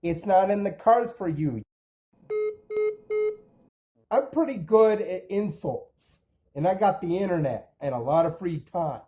It's not in the cards for you. I'm pretty good at insults, and I got the internet and a lot of free time.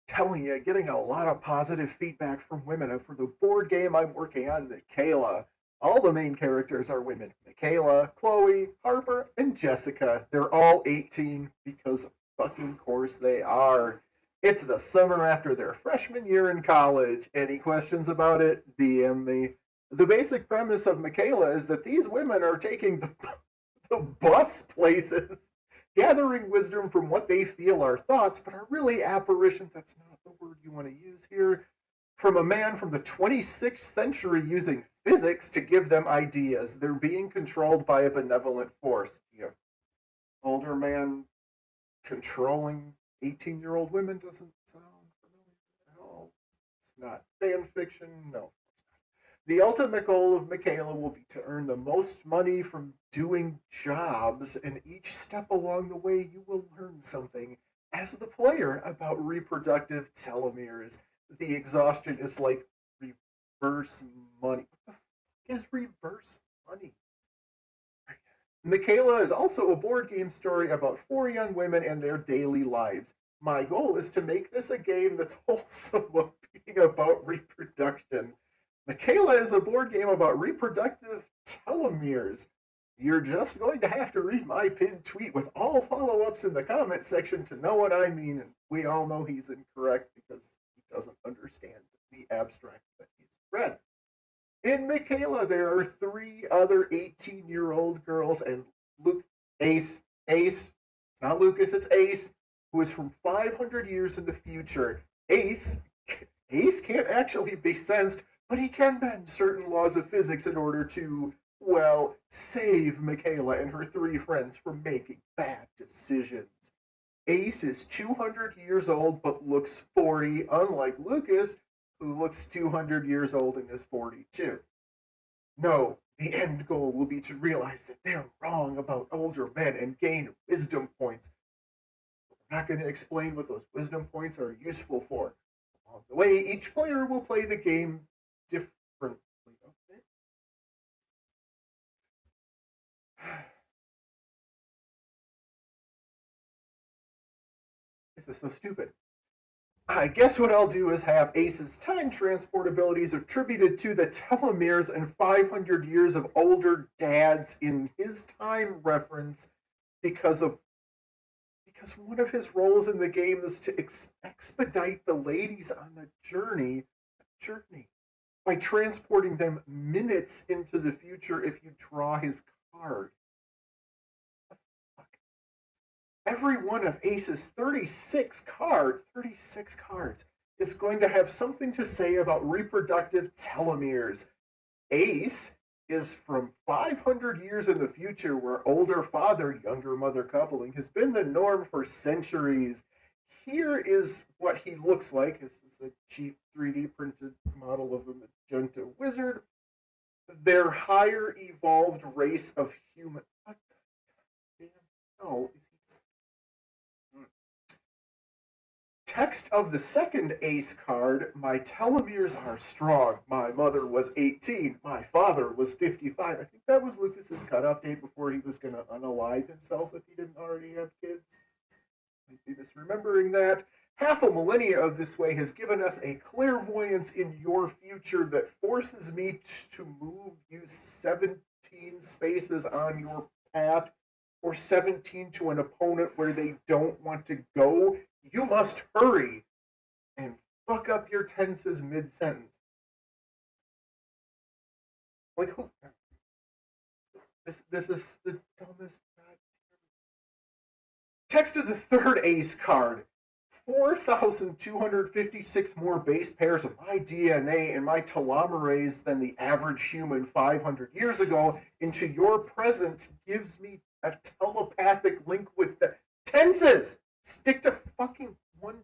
Telling you, getting a lot of positive feedback from women. And for the board game I'm working on, Michaela, all the main characters are women. Michaela, Chloe, Harper, and Jessica. They're all 18 because fucking course they are. It's the summer after their freshman year in college. Any questions about it? DM me. The basic premise of Michaela is that these women are taking the bus places, gathering wisdom from what they feel are thoughts, but are really apparitions. That's not the word you want to use here. From a man from the 26th century using physics to give them ideas. They're being controlled by a benevolent force. Yeah. Older man controlling 18-year-old women doesn't sound familiar at all. It's not fan fiction. No. The ultimate goal of Michaela will be to earn the most money from doing jobs, and each step along the way, you will learn something as the player about reproductive telomeres. The exhaustion is like reverse money. What the fuck is reverse money? Michaela is also a board game story about four young women and their daily lives. My goal is to make this a game that's wholesome while being about reproduction. Michaela is a board game about reproductive telomeres. You're just going to have to read my pinned tweet with all follow ups in the comment section to know what I mean. And we all know he's incorrect because he doesn't understand the abstract that he's read. In Michaela, there are three other 18-year-old girls and Luke Ace, not Lucas, it's Ace, who is from 500 years in the future. Ace can't actually be sensed, but he can bend certain laws of physics in order to, well, save Michaela and her three friends from making bad decisions. Ace is 200 years old but looks 40, unlike Lucas, who looks 200 years old and is 42. No, the end goal will be to realize that they're wrong about older men and gain wisdom points. We're not going to explain what those wisdom points are useful for. Along the way, each player will play the game differently. Okay? This is so stupid. I guess what I'll do is have Ace's time transport abilities attributed to the telomeres and 500 years of older dads in his time reference because of because one of his roles in the game is to expedite the ladies on a journey by transporting them minutes into the future if you draw his card. Every one of Ace's 36 cards, is going to have something to say about reproductive telomeres. Ace is from 500 years in the future, where older father, younger mother coupling has been the norm for centuries. Here is what he looks like. This is a cheap 3D printed model of a magenta wizard. Their higher evolved race of human. What the damn hell is text of the second ace card, my telomeres are strong. My mother was 18. My father was 55. I think that was Lucas's cutoff date before he was going to unalive himself if he didn't already have kids. Might be misremembering that. Half a millennia of this way has given us a clairvoyance in your future that forces me to move you 17 spaces on your path or 17 to an opponent where they don't want to go. You must hurry and fuck up your tenses mid sentence. Like who? This is the dumbest. Text of the third ace card. 4,256 more base pairs of my DNA and my telomerase than the average human 500 years ago into your present gives me a telepathic link with the tenses. Stick to fucking one.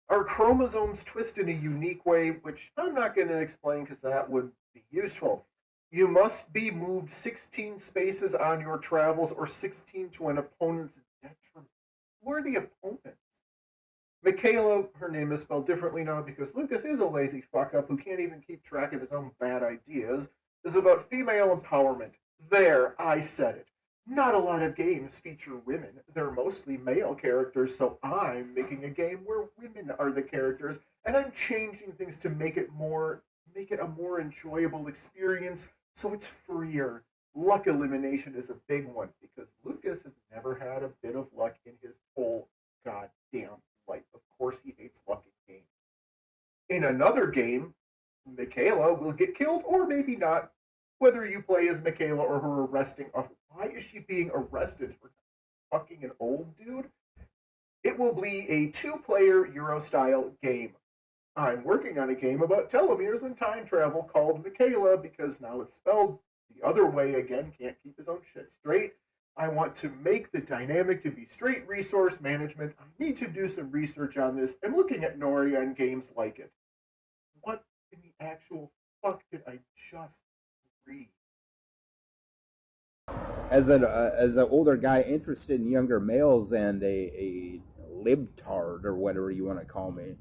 Our chromosomes twist in a unique way, which I'm not going to explain because that would be useful. You must be moved 16 spaces on your travels or 16 to an opponent's detriment? Who are the opponents? Michaela, her name is spelled differently now because Lucas is a lazy fuck up who can't even keep track of his own bad ideas, is about female empowerment. There, I said it. Not a lot of games feature women. They're mostly male characters, so I'm making a game where women are the characters, and I'm changing things to make it a more enjoyable experience, so it's freer. Luck elimination is a big one because Lucas has never had a bit of luck in his whole goddamn life. Of course, he hates luck in games. In another game, Michaela will get killed or maybe not, whether you play as Michaela or her arresting. Why is she being arrested for fucking an old dude? It will be a two-player Euro-style game. I'm working on a game about telomeres and time travel called Michaela because now it's spelled the other way again, can't keep his own shit straight. I want to make the dynamic to be straight resource management. I need to do some research on this. I'm looking at Noria and games like it. What in the actual fuck did I just read? As an older guy interested in younger males and a libtard or whatever you want to call me,